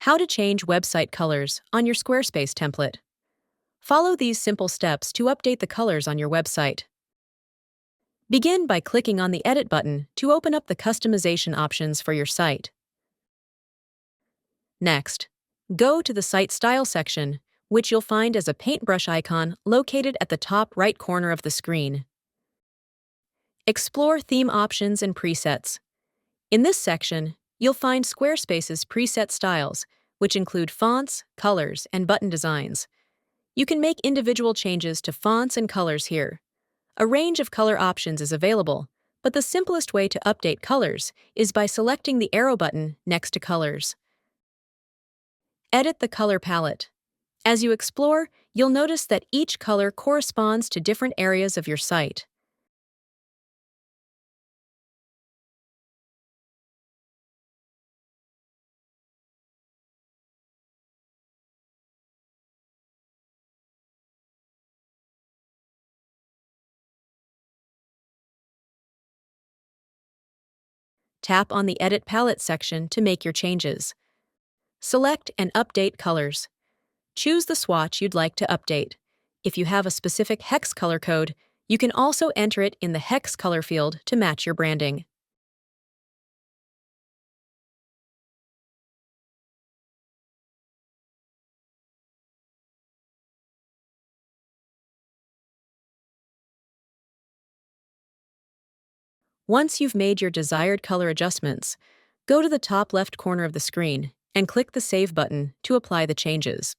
How to change website colors on your Squarespace template. Follow these simple steps to update the colors on your website. Begin by clicking on the Edit button to open up the customization options for your site. Next, go to the Site Style section, which you'll find as a paintbrush icon located at the top right corner of the screen. Explore Theme Options and Presets. In this section, you'll find Squarespace's preset styles, which include fonts, colors, and button designs. You can make individual changes to fonts and colors here. A range of color options is available, but the simplest way to update colors is by selecting the arrow button next to Colors. Edit the color palette. As you explore, you'll notice that each color corresponds to different areas of your site. Tap on the Edit Palette section to make your changes. Select and update colors. Choose the swatch you'd like to update. If you have a specific hex color code, you can also enter it in the hex color field to match your branding. Once you've made your desired color adjustments, go to the top left corner of the screen and click the Save button to apply the changes.